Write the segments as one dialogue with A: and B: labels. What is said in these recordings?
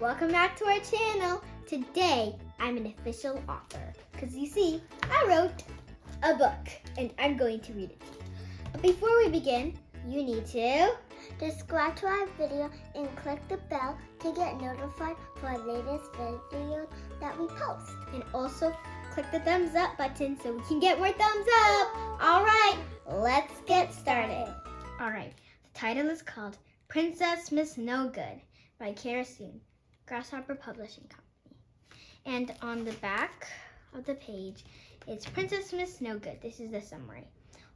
A: welcome back to our channel. Today, I'm an official author because you see, I wrote a book and I'm going to read it to you. But before we begin, you need to
B: subscribe to our video and click the bell to get notified for our latest videos that we post.
A: And also click the thumbs up button so we can get more thumbs up. All right, let's get started. All right, the title is called Princess Miss No Good by Karis, Grasshopper Publishing Company. And on the back of the page, it's Princess Miss No Good. This is the summary.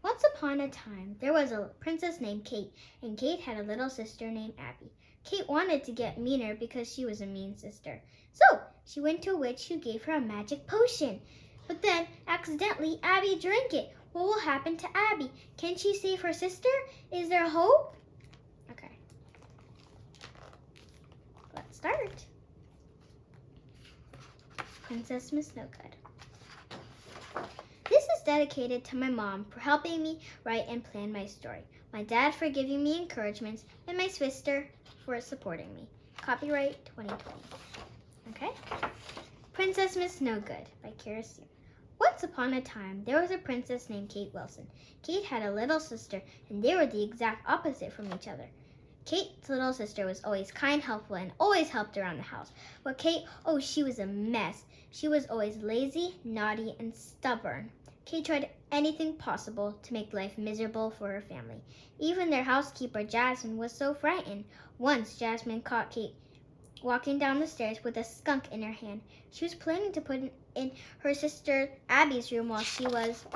A: Once upon a time, there was a princess named Kate, and Kate had a little sister named Abby. Kate wanted to get meaner because she was a mean sister. So she went to a witch who gave her a magic potion. But then, accidentally, Abby drank it. What will happen to Abby? Can she save her sister? Is there hope? Okay. Let's start. Princess Miss No Good. This is dedicated to my mom for helping me write and plan my story, my dad for giving me encouragements, and my sister for supporting me. Copyright 2020. Okay? Princess Miss No Good by Karis. Once upon a time, there was a princess named Kate Wilson. Kate had a little sister, and they were the exact opposite from each other. Kate's little sister was always kind, helpful, and always helped around the house. But Kate, she was a mess. She was always lazy, naughty, and stubborn. Kate tried anything possible to make life miserable for her family. Even their housekeeper, Jasmine, was so frightened. Once, Jasmine caught Kate walking down the stairs with a skunk in her hand. She was planning to put it in her sister Abby's room while she was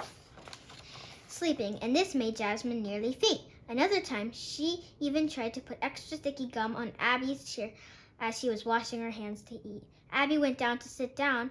A: sleeping, and this made Jasmine nearly faint. Another time, she even tried to put extra sticky gum on Abby's chair as she was washing her hands to eat. Abby went down to sit down,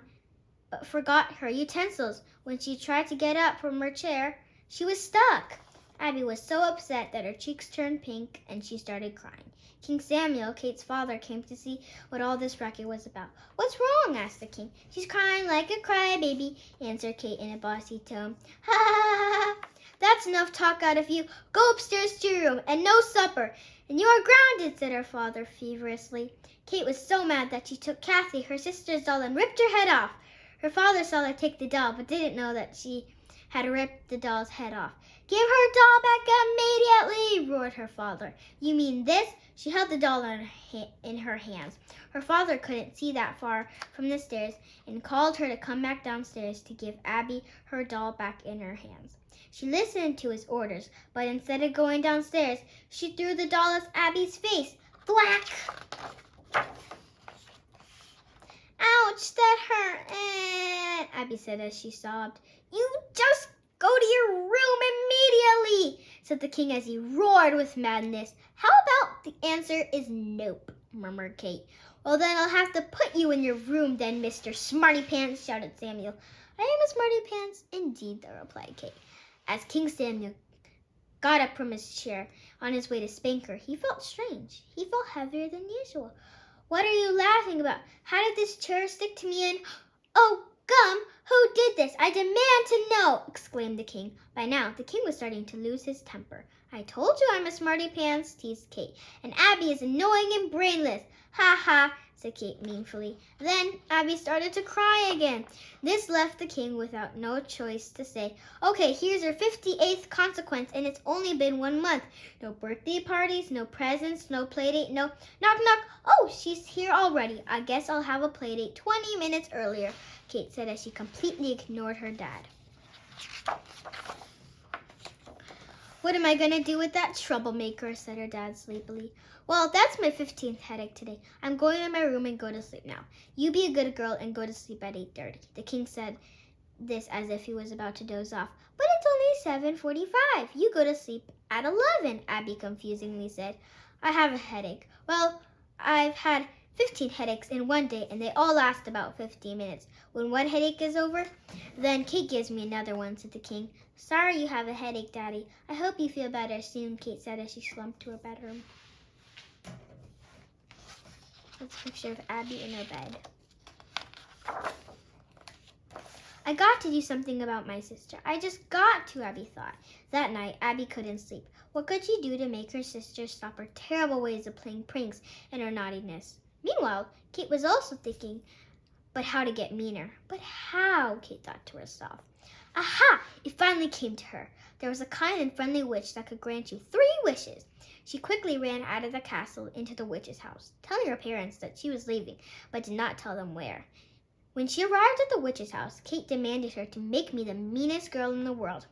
A: but forgot her utensils. When she tried to get up from her chair, she was stuck. Abby was so upset that her cheeks turned pink and she started crying. King Samuel, Kate's father, came to see what all this racket was about. "What's wrong?" asked the king. "She's crying like a crybaby," answered Kate in a bossy tone. "Ha ha ha ha! That's enough talk out of you. Go upstairs to your room, and no supper, and you are grounded," said her father feverishly. Kate was so mad that she took Kathy, her sister's doll, and ripped her head off. Her father saw her take the doll, but didn't know that she had ripped the doll's head off. "Give her doll back immediately!" roared her father. "You mean this?" She held the doll in her hands. Her father couldn't see that far from the stairs and called her to come back downstairs to give Abby her doll back in her hands. She listened to his orders, but instead of going downstairs, she threw the doll at Abby's face. Thwack! "Ouch, that hurt," Abby said as she sobbed. "You just go to your room immediately," said the king as he roared with madness. "How about the answer is nope," murmured Kate. "Well, then I'll have to put you in your room then, Mr. Smarty Pants," shouted Samuel. "I am a Smarty Pants indeed," replied Kate. As King Samuel got up from his chair on his way to spank her, he felt strange. He felt heavier than usual. "What are you laughing about? How did this chair stick to me and—" "Oh, gum! Who did this? I demand to know!" exclaimed the king. By now, the king was starting to lose his temper. "I told you I'm a smarty pants," teased Kate, "and Abby is annoying and brainless." "Ha ha," said Kate meaningfully. Then Abby started to cry again. This left the king without no choice to say, "Okay, here's your 58th consequence, and it's only been 1 month. No birthday parties, no presents, no playdate, no—" "Knock, knock! Oh, she's here already. I guess I'll have a playdate 20 minutes earlier," Kate said as she completely ignored her dad. "What am I going to do with that troublemaker?" said her dad sleepily. "Well, that's my 15th headache today. I'm going to my room and go to sleep now. You be a good girl and go to sleep at 8:30. The king said this as if he was about to doze off. "But it's only 7:45. You go to sleep at 11, Abby confusingly said. "I have a headache." "Well, I've had 15 headaches in one day, and they all last about 15 minutes. When one headache is over, then Kate gives me another one," said the king. "Sorry you have a headache, Daddy. I hope you feel better soon," Kate said as she slumped to her bedroom. That's a picture of Abby in her bed. "I got to do something about my sister. I just got to," Abby thought. That night, Abby couldn't sleep. What could she do to make her sister stop her terrible ways of playing pranks and her naughtiness? Meanwhile, Kate was also thinking, but how to get meaner. But how, Kate thought to herself. Aha! It finally came to her. There was a kind and friendly witch that could grant you 3 wishes. She quickly ran out of the castle into the witch's house, telling her parents that she was leaving, but did not tell them where. When she arrived at the witch's house, Kate demanded her to make me the meanest girl in the world.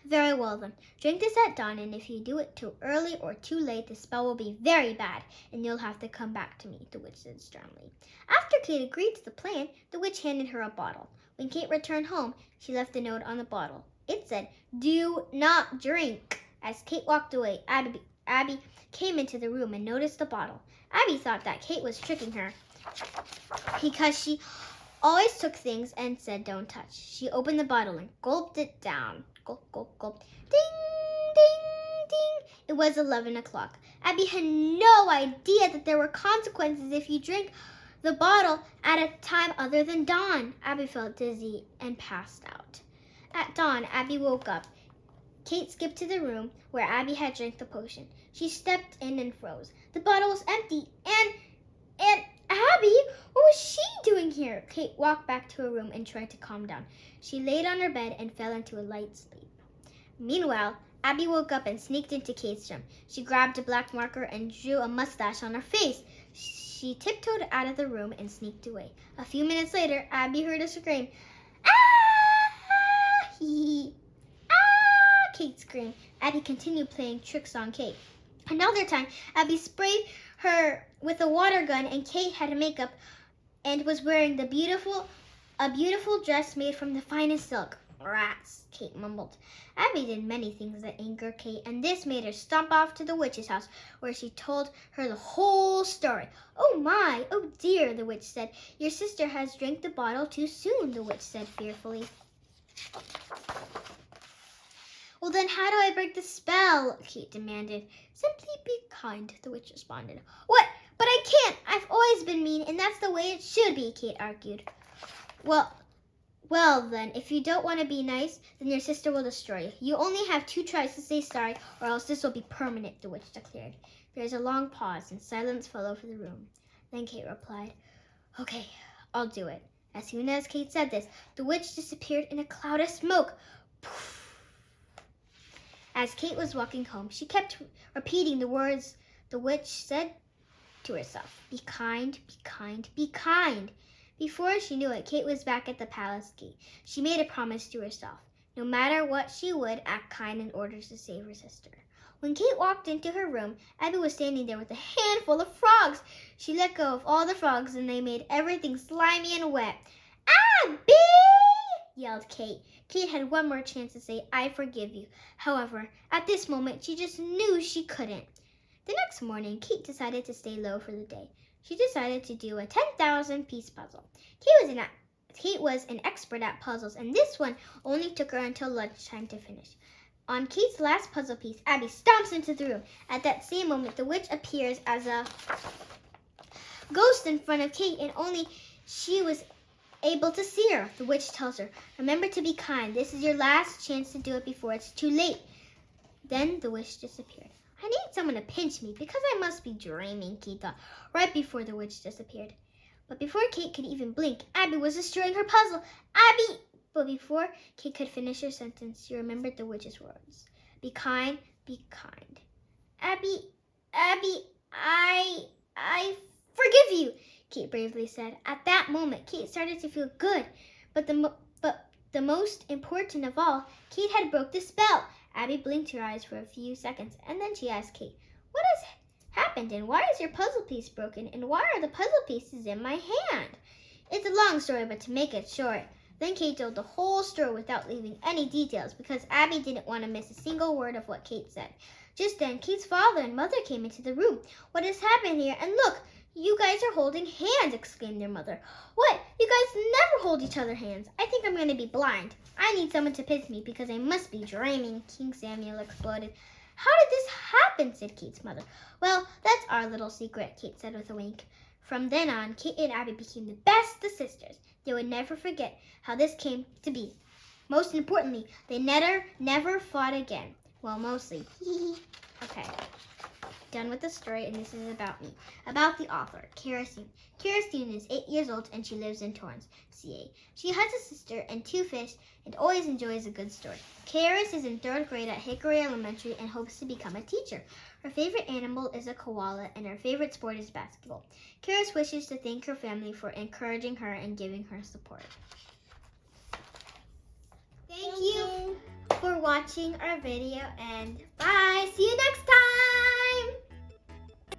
A: Very well then, drink this at dawn, and if you do it too early or too late, the spell will be very bad, and you'll have to come back to me, the witch said sternly. After Kate agreed to the plan, the witch handed her a bottle. When Kate returned home, she left a note on the bottle. It said, "Do not drink." As Kate walked away, Abby came into the room and noticed the bottle. Abby thought that Kate was tricking her because she always took things and said don't touch. She opened the bottle and gulped it down. Gulp, gulp, gulp. Ding, ding, ding. It was 11 o'clock. Abby had no idea that there were consequences if you drank the bottle at a time other than dawn. Abby felt dizzy and passed out. At dawn, Abby woke up. Kate skipped to the room where Abby had drank the potion. She stepped in and froze. The bottle was empty, and Abby, what was she doing here? Kate walked back to her room and tried to calm down. She laid on her bed and fell into a light sleep. Meanwhile, Abby woke up and sneaked into Kate's room. She grabbed a black marker and drew a mustache on her face. She tiptoed out of the room and sneaked away. A few minutes later, Abby heard a scream. Ah! Ah! Kate screamed. Abby continued playing tricks on Kate. Another time, Abby sprayed her with a water gun, and Kate had makeup and was wearing a beautiful dress made from the finest silk. Rats, Kate mumbled. Abby did many things that angered Kate, and this made her stomp off to the witch's house, where she told her the whole story. Oh my, oh dear, the witch said. Your sister has drank the bottle too soon, the witch said fearfully. Well, then how do I break the spell? Kate demanded. Simply be kind, the witch responded. What? But I can't. I've always been mean, and that's the way it should be, Kate argued. Well, then, if you don't want to be nice, then your sister will destroy you. You only have 2 tries to say sorry, or else this will be permanent, the witch declared. There was a long pause, and silence fell over the room. Then Kate replied, Okay, I'll do it. As soon as Kate said this, the witch disappeared in a cloud of smoke. Poof. As Kate was walking home, she kept repeating the words the witch said to herself. Be kind, be kind, be kind. Before she knew it, Kate was back at the palace gate. She made a promise to herself. No matter what, she would act kind in order to save her sister. When Kate walked into her room, Abby was standing there with a handful of frogs. She let go of all the frogs, and they made everything slimy and wet. Abby! Yelled Kate. Kate had one more chance to say, I forgive you. However, at this moment, she just knew she couldn't. The next morning, Kate decided to stay low for the day. She decided to do a 10,000-piece puzzle. Kate was an expert at puzzles, and this one only took her until lunchtime to finish. On Kate's last puzzle piece, Abby stomps into the room. At that same moment, the witch appears as a ghost in front of Kate, and only she was able to see her. The witch tells her, remember to be kind. This is your last chance to do it before it's too late. Then the witch disappeared. I need someone to pinch me because I must be dreaming, Kate thought, right before the witch disappeared. But before Kate could even blink, Abby was destroying her puzzle. Abby! But before Kate could finish her sentence, she remembered the witch's words. Be kind, be kind. Abby, I forgive you, Kate bravely said. At that moment, Kate started to feel good. But the most important of all, Kate had broke the spell. Abby blinked her eyes for a few seconds, and then she asked Kate, what has happened, and why is your puzzle piece broken, and why are the puzzle pieces in my hand? It's a long story, but to make it short, then Kate told the whole story without leaving any details, because Abby didn't want to miss a single word of what Kate said. Just then, Kate's father and mother came into the room. What has happened here? And look, you guys are holding hands, exclaimed their mother. What? You guys never hold each other's hands. I think I'm going to be blind. I need someone to pinch me because I must be dreaming, King Samuel exploded. How did this happen? Said Kate's mother. Well, that's our little secret, Kate said with a wink. From then on, Kate and Abby became the best of sisters. They would never forget how this came to be. Most importantly, they never fought again. Well, mostly. Okay. done with the story, and this is about me. About the author, Karis. Karis is 8 years old and she lives in Torrance, CA. She has a sister and 2 fish and always enjoys a good story. Karis is in 3rd grade at Hickory Elementary and hopes to become a teacher. Her favorite animal is a koala and her favorite sport is basketball. Karis wishes to thank her family for encouraging her and giving her support. Thank you for watching our video, and bye! See you next time!